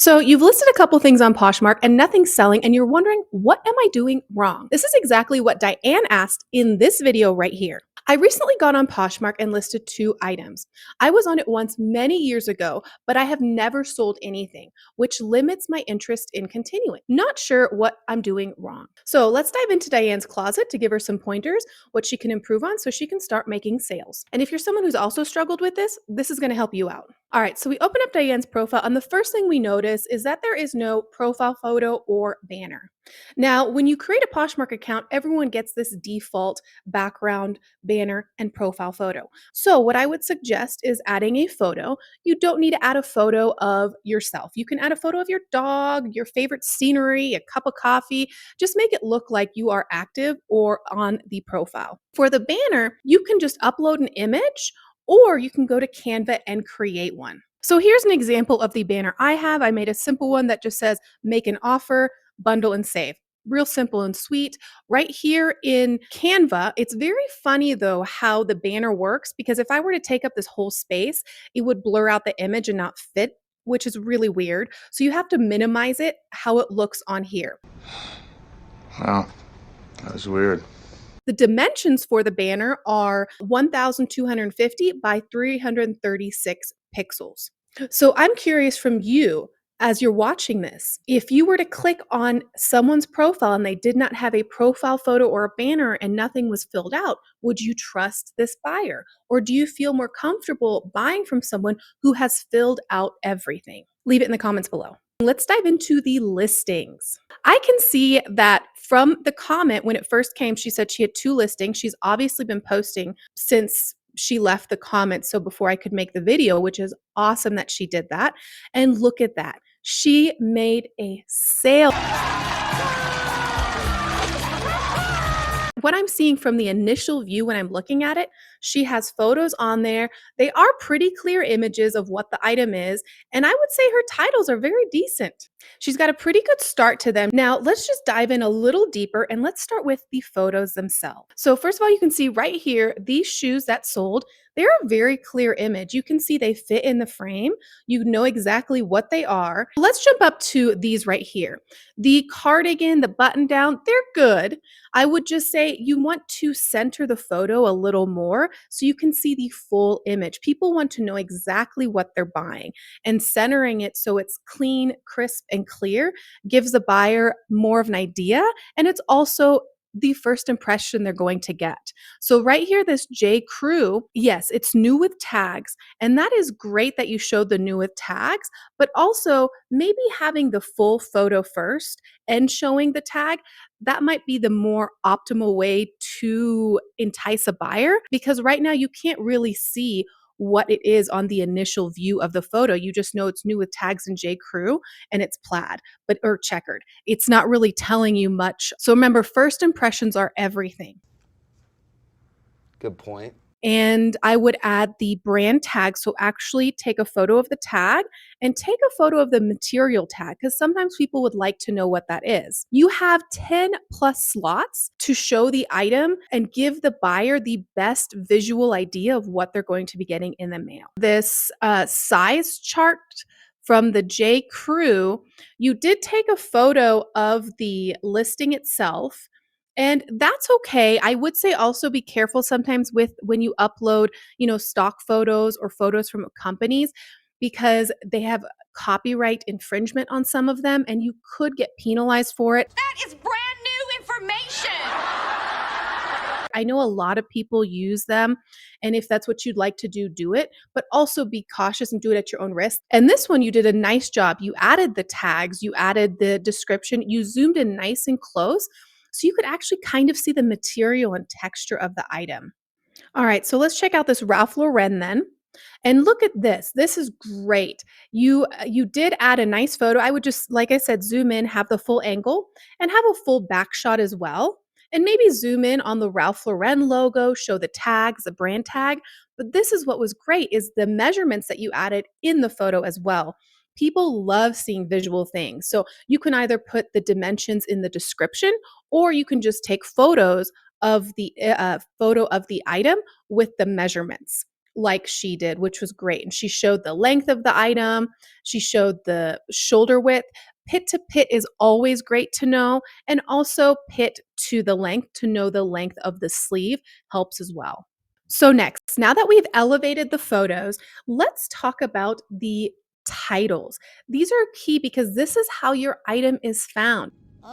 So you've listed a couple things on Poshmark and nothing's selling, and you're wondering, what am I doing wrong? This is exactly what Diane asked in this video right here. I recently got on Poshmark and listed two items. I was on it once many years ago, but I have never sold anything, which limits my interest in continuing. Not sure what I'm doing wrong. So let's dive into Diane's closet to give her some pointers, what she can improve on so she can start making sales. And if you're someone who's also struggled with this is going to help you out. All right, so we open up Diane's profile, and the first thing we notice is that there is no profile photo or banner. Now, when you create a Poshmark account, everyone gets this default background, banner, and profile photo. So, what I would suggest is adding a photo. You don't need to add a photo of yourself. You can add a photo of your dog, your favorite scenery, a cup of coffee. Just make it look like you are active or on the profile. For the banner, you can just upload an image or you can go to Canva and create one. So here's an example of the banner I have. I made a simple one that just says make an offer, bundle and save. Real simple and sweet. Right here in Canva, it's very funny though how the banner works because if I were to take up this whole space, it would blur out the image and not fit, which is really weird. So you have to minimize it how it looks on here. Wow, that was weird. The dimensions for the banner are 1,250 by 336 pixels. So I'm curious from you as you're watching this, if you were to click on someone's profile and they did not have a profile photo or a banner and nothing was filled out, would you trust this buyer? Or do you feel more comfortable buying from someone who has filled out everything? Leave it in the comments below. Let's dive into the listings. I can see that from the comment when it first came, she said she had two listings. She's obviously been posting since she left the comment. So before I could make the video, which is awesome that she did that. And look at that. She made a sale. What I'm seeing from the initial view when I'm looking at it, she has photos on there. They are pretty clear images of what the item is. And I would say her titles are very decent. She's got a pretty good start to them. Now, let's just dive in a little deeper and let's start with the photos themselves. So, first of all, you can see right here, these shoes that sold, they're a very clear image. You can see they fit in the frame. You know exactly what they are. Let's jump up to these right here. The cardigan, the button down, they're good. I would just say you want to center the photo a little more so you can see the full image. People want to know exactly what they're buying, and centering it so it's clean, crisp, and clear gives the buyer more of an idea. And it's also the first impression they're going to get. So right here, this J. Crew, yes, it's new with tags. And that is great that you showed the new with tags, but also maybe having the full photo first and showing the tag, that might be the more optimal way to entice a buyer because right now you can't really see what it is on the initial view of the photo. You just know it's new with tags and J. Crew and it's plaid, but or checkered. It's not really telling you much. So remember, first impressions are everything. Good point. And I would add the brand tag. So actually take a photo of the tag and take a photo of the material tag because sometimes people would like to know what that is. You have 10 plus slots to show the item and give the buyer the best visual idea of what they're going to be getting in the mail. This size chart from the J. Crew, you did take a photo of the listing itself. And that's okay. I would say also be careful sometimes with when you upload, stock photos or photos from companies because they have copyright infringement on some of them and you could get penalized for it. That is brand new information. I know a lot of people use them, and if that's what you'd like to do, do it, but also be cautious and do it at your own risk. And this one, you did a nice job. You added the tags, you added the description, you zoomed in nice and close so you could actually kind of see the material and texture of the item. All right, so let's check out this Ralph Lauren then. And look at this. This is great. You did add a nice photo. I would just, like I said, zoom in, have the full angle, and have a full back shot as well. And maybe zoom in on the Ralph Lauren logo, show the tags, the brand tag. But this is what was great is the measurements that you added in the photo as well. People love seeing visual things. So you can either put the dimensions in the description or you can just take photos of the photo of the item with the measurements. like she did, which was great. And she showed the length of the item, she showed the shoulder width. Pit to pit is always great to know, and also pit to the length to know the length of the sleeve helps as well. So, next, now that we've elevated the photos, let's talk about the titles. These are key because this is how your item is found. Oh,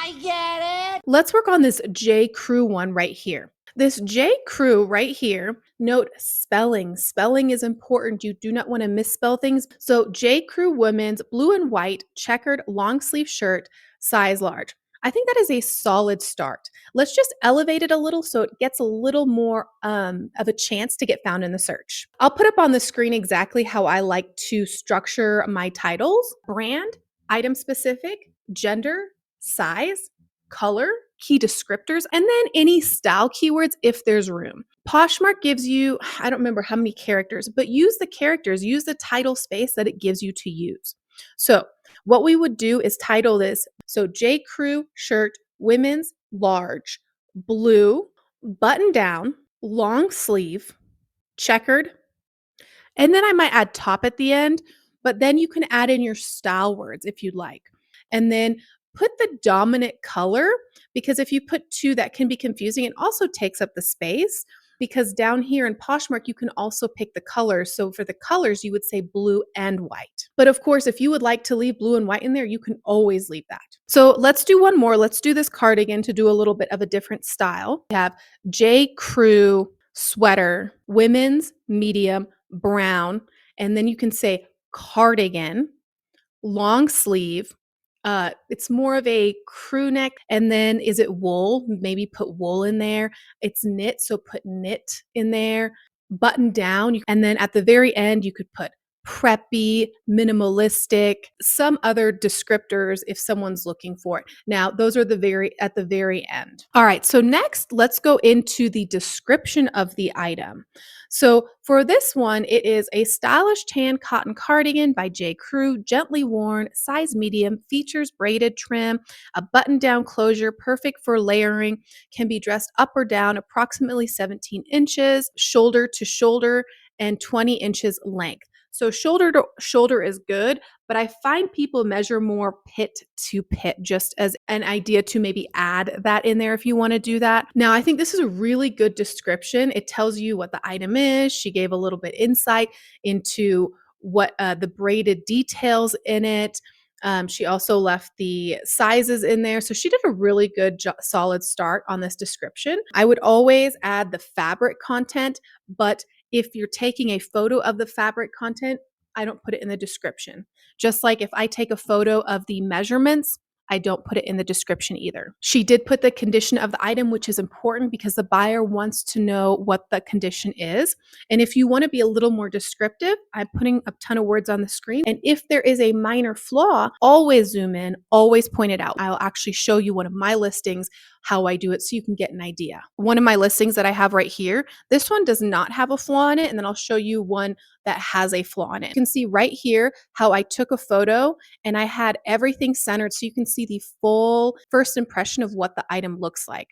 I get it. Let's work on this J. Crew one right here. This J. Crew right here, note spelling. Spelling is important. You do not want to misspell things. So, J. Crew women's blue and white checkered long sleeve shirt, size large. I think that is a solid start. Let's just elevate it a little so it gets a little more of a chance to get found in the search. I'll put up on the screen exactly how I like to structure my titles: brand, item specific, gender, size, color, key descriptors, and then any style keywords if there's room. Poshmark gives you, I don't remember how many characters, but use the characters, use the title space that it gives you to use. So, what we would do is title this, so J. Crew shirt, women's, large, blue, button down, long sleeve, checkered, and then I might add top at the end, but then you can add in your style words if you'd like. And then put the dominant color, because if you put two, that can be confusing. It also takes up the space because down here in Poshmark, you can also pick the colors. So for the colors, you would say blue and white. But of course, if you would like to leave blue and white in there, you can always leave that. So let's do one more. Let's do this cardigan to do a little bit of a different style. We have J. Crew sweater, women's, medium, brown, and then you can say cardigan, long sleeve. It's more of a crew neck. And then is it wool? Maybe put wool in there. It's knit, so put knit in there. Button down. And then at the very end, you could put preppy, minimalistic, some other descriptors if someone's looking for it. Now, those are at the very end. All right, so next, let's go into the description of the item. So for this one, it is a stylish tan cotton cardigan by J. Crew, gently worn, size medium, features braided trim, a button-down closure, perfect for layering, can be dressed up or down approximately 17 inches, shoulder to shoulder, and 20 inches length. So shoulder to shoulder is good, but I find people measure more pit to pit just as an idea to maybe add that in there if you want to do that. Now, I think this is a really good description. It tells you what the item is. She gave a little bit insight into what the braided details in it. She also left the sizes in there. So she did a really good, solid start on this description. I would always add the fabric content, but if you're taking a photo of the fabric content, I don't put it in the description. Just like if I take a photo of the measurements, I don't put it in the description either. She did put the condition of the item, which is important because the buyer wants to know what the condition is. And if you want to be a little more descriptive, I'm putting a ton of words on the screen. And if there is a minor flaw, always zoom in, always point it out. I'll actually show you one of my listings, how I do it, so you can get an idea. One of my listings that I have right here, this one does not have a flaw in it. And then I'll show you one that has a flaw in it. You can see right here how I took a photo and I had everything centered so you can see the full first impression of what the item looks like.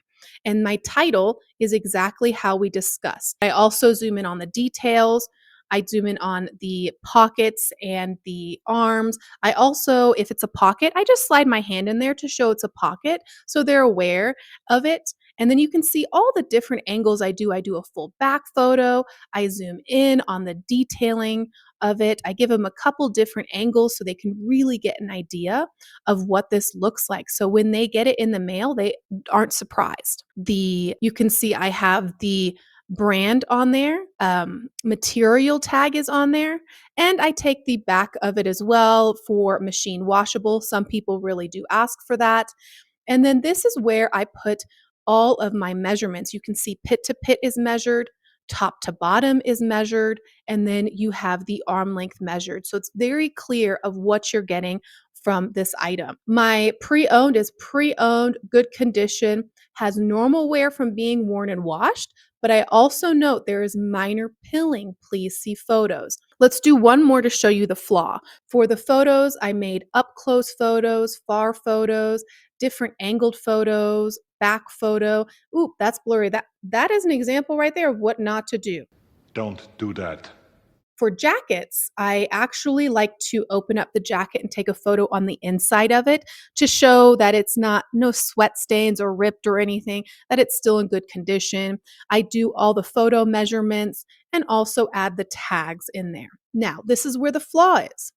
And my title is exactly how we discussed. I also zoom in on the details. I zoom in on the pockets and the arms. I also, if it's a pocket, I just slide my hand in there to show it's a pocket so they're aware of it. And then you can see all the different angles I do. I do a full back photo. I zoom in on the detailing of it. I give them a couple different angles so they can really get an idea of what this looks like. So when they get it in the mail, they aren't surprised. You can see I have the brand on there, material tag is on there, and I take the back of it as well for machine washable. Some people really do ask for that. And then this is where I put all of my measurements. You can see pit to pit is measured, top to bottom is measured, and then you have the arm length measured. So it's very clear of what you're getting from this item. My pre-owned is pre-owned, good condition, has normal wear from being worn and washed, but I also note there is minor pilling. Please see photos. Let's do one more to show you the flaw. For the photos, I made up close photos, far photos, different angled photos, back photo. Ooh, that's blurry. That is an example right there of what not to do. Don't do that. For jackets, I actually like to open up the jacket and take a photo on the inside of it to show that it's not no sweat stains or ripped or anything, that it's still in good condition. I do all the photo measurements and also add the tags in there. Now, this is where the flaw is.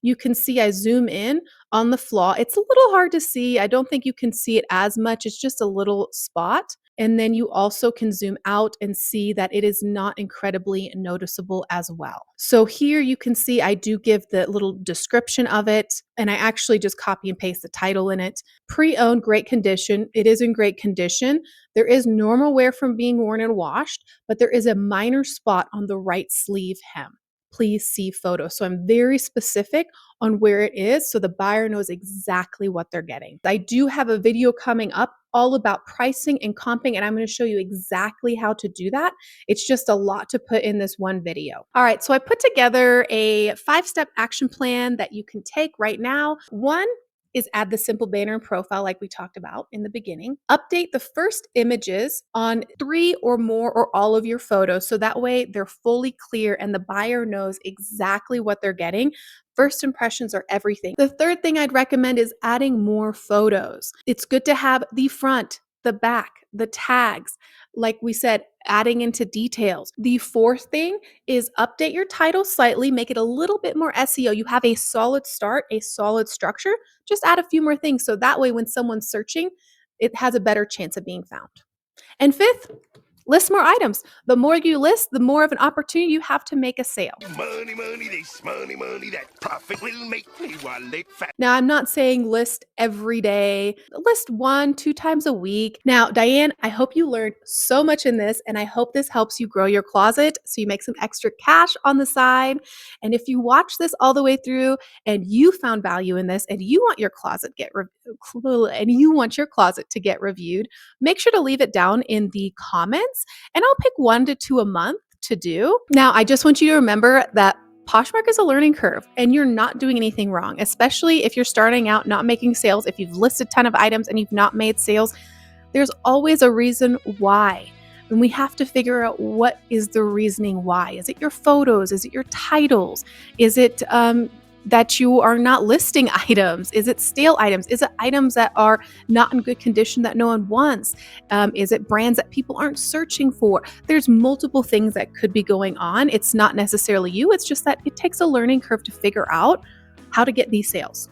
You can see I zoom in on the flaw. It's a little hard to see. I don't think you can see it as much. It's just a little spot. And then you also can zoom out and see that it is not incredibly noticeable as well. So here you can see I do give the little description of it, and I actually just copy and paste the title in it. Pre-owned, great condition. It is in great condition. There is normal wear from being worn and washed, but there is a minor spot on the right sleeve hem. Please see photo. So I'm very specific on where it is so the buyer knows exactly what they're getting. I do have a video coming up all about pricing and comping, and I'm going to show you exactly how to do that. It's just a lot to put in this one video. All right, so I put together a 5-step action plan that you can take right now. One is add the simple banner and profile like we talked about in the beginning. Update the first images on 3 or more or all of your photos so that way they're fully clear and the buyer knows exactly what they're getting. First impressions are everything. The third thing I'd recommend is adding more photos. It's good to have the front, the back, the tags, like we said, adding into details. The fourth thing is update your title slightly, make it a little bit more SEO. You have a solid start, a solid structure. Just add a few more things so that way when someone's searching, it has a better chance of being found. And fifth, list more items. The more you list, the more of an opportunity you have to make a sale. Money, money, this money, that profit will make me wallet fat. Now, I'm not saying list every day, list 1-2 times a week. Now, Diane, I hope you learned so much in this, and I hope this helps you grow your closet so you make some extra cash on the side. And if you watch this all the way through and you found value in this and you want your closet to get reviewed, make sure to leave it down in the comments, and I'll pick 1 to 2 a month to do. Now, I just want you to remember that Poshmark is a learning curve and you're not doing anything wrong, especially if you're starting out not making sales. If you've listed a ton of items and you've not made sales, there's always a reason why. And we have to figure out what is the reasoning why. Is it your photos? Is it your titles? Is it that you are not listing items? Is it stale items? Is it items that are not in good condition that no one wants? Is it brands that people aren't searching for? There's multiple things that could be going on. It's not necessarily you. It's just that it takes a learning curve to figure out how to get these sales.